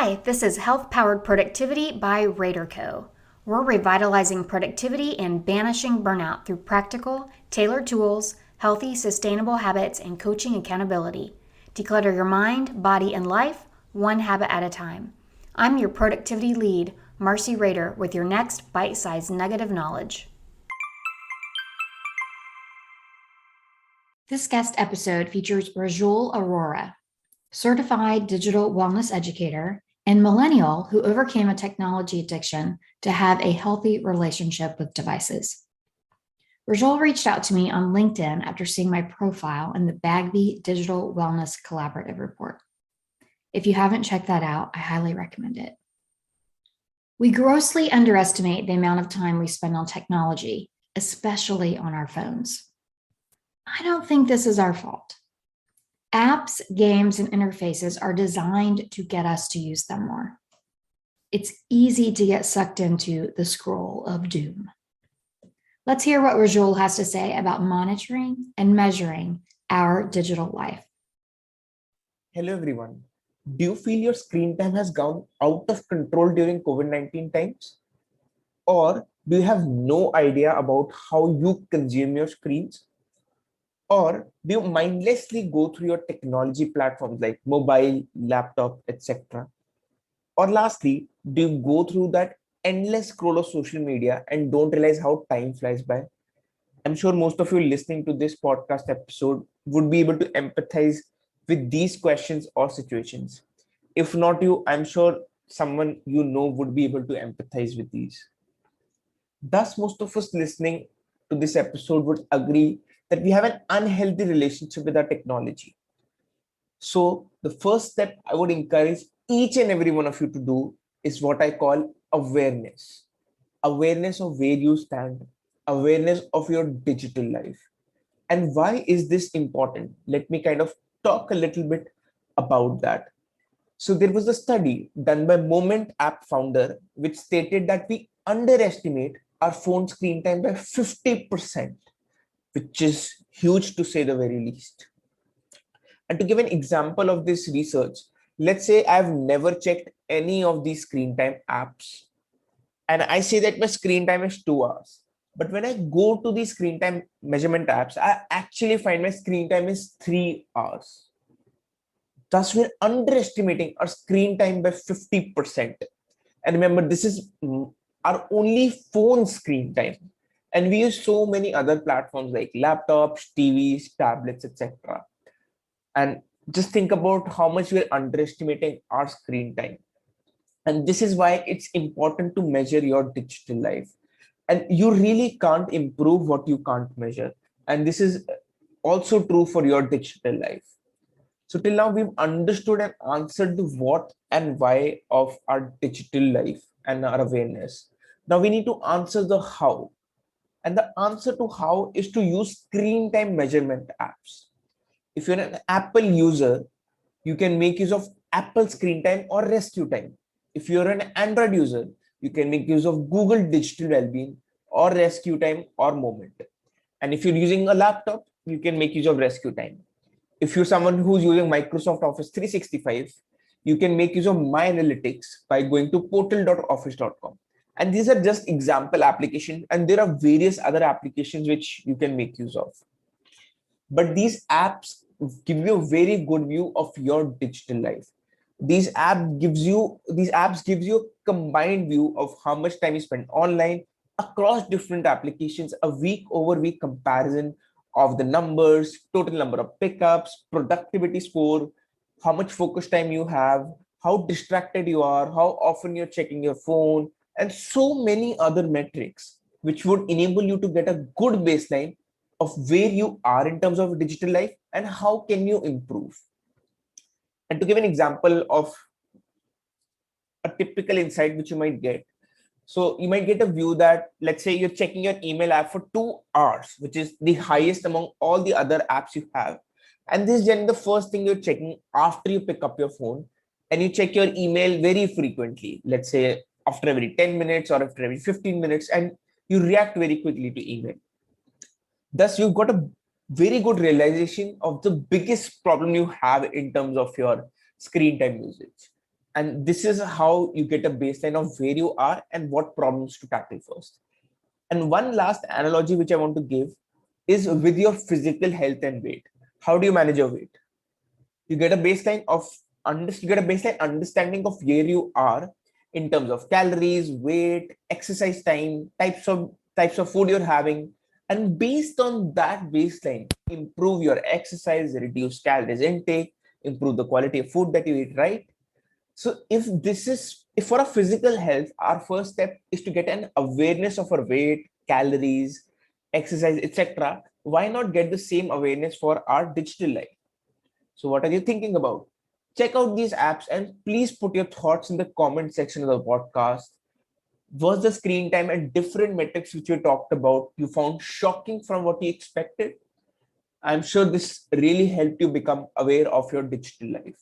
Hi, this is Health Powered Productivity by RaderCo. We're revitalizing productivity and banishing burnout through practical, tailored tools, healthy, sustainable habits, and coaching accountability. Declutter your mind, body, and life, one habit at a time. I'm your productivity lead, Marcey Rader, with your next bite-sized nugget of knowledge. This guest episode features Rijul Arora, Certified Digital Wellness Educator, and millennial who overcame a technology addiction to have a healthy relationship with devices. Rijul reached out to me on LinkedIn after seeing my profile in the Bagby Digital Wellness Collaborative report. If you haven't checked that out, I highly recommend it. We grossly underestimate the amount of time we spend on technology, especially on our phones. I don't think this is our fault. Apps, games, and interfaces are designed to get us to use them more. It's easy to get sucked into the scroll of doom. Let's hear what Rijul has to say about monitoring and measuring our digital life. Hello, everyone. Do you feel your screen time has gone out of control during COVID-19 times? Or do you have no idea about how you consume your screens? Or do you mindlessly go through your technology platforms like mobile, laptop, etc.? Or lastly, do you go through that endless scroll of social media and don't realize how time flies by? I'm sure most of you listening to this podcast episode would be able to empathize with these questions or situations. If not you, I'm sure someone you know would be able to empathize with these. Thus, most of us listening to this episode would agree that we have an unhealthy relationship with our technology. So the first step I would encourage each and every one of you to do is what I call awareness. Awareness of where you stand, awareness of your digital life. And why is this important? Let me kind of talk a little bit about that. So there was a study done by Moment app founder, which stated that we underestimate our phone screen time by 50%, which is huge to say the very least. And to give an example of this research, let's say I've never checked any of these screen time apps. And I say that my screen time is 2 hours. But when I go to the screen time measurement apps, I actually find my screen time is 3 hours. Thus, we're underestimating our screen time by 50%. And remember, this is our only phone screen time. And we use so many other platforms like laptops, TVs, tablets, etc. And just think about how much we're underestimating our screen time. And this is why it's important to measure your digital life. And you really can't improve what you can't measure. And this is also true for your digital life. So till now, we've understood and answered the what and why of our digital life and our awareness. Now we need to answer the how. And the answer to how is to use screen time measurement apps. If you're an Apple user, you can make use of Apple screen time or rescue time. If you're an Android user, you can make use of Google Digital Wellbeing or rescue time or moment. And if you're using a laptop, you can make use of rescue time. If you're someone who's using Microsoft Office 365, you can make use of My Analytics by going to portal.office.com. And these are just example applications, and there are various other applications which you can make use of. But these apps give you a very good view of your digital life. These apps gives you a combined view of how much time you spend online across different applications, a week over week comparison of the numbers, total number of pickups, productivity score, how much focus time you have, how distracted you are, how often you're checking your phone, and so many other metrics, which would enable you to get a good baseline of where you are in terms of digital life and how can you improve. And to give an example of a typical insight which you might get, so you might get a view that, let's say you're checking your email app for 2 hours, which is the highest among all the other apps you have. And this is generally the first thing you're checking after you pick up your phone, and you check your email very frequently, let's say after every 10 minutes or after every 15 minutes, and you react very quickly to email. Thus, you've got a very good realization of the biggest problem you have in terms of your screen time usage. And this is how you get a baseline of where you are and what problems to tackle first. And one last analogy which I want to give is with your physical health and weight. How do you manage your weight? You get a baseline understanding of where you are in terms of calories, weight, exercise time, types of food you're having, and based on that baseline, improve your exercise, reduce calories intake, improve the quality of food that you eat, right? So if for a physical health, our first step is to get an awareness of our weight, calories, exercise, etc. Why not get the same awareness for our digital life? So what are you thinking about? Check out these apps and please put your thoughts in the comment section of the podcast. Was the screen time and different metrics which you talked about you found shocking from what you expected? I'm sure this really helped you become aware of your digital life.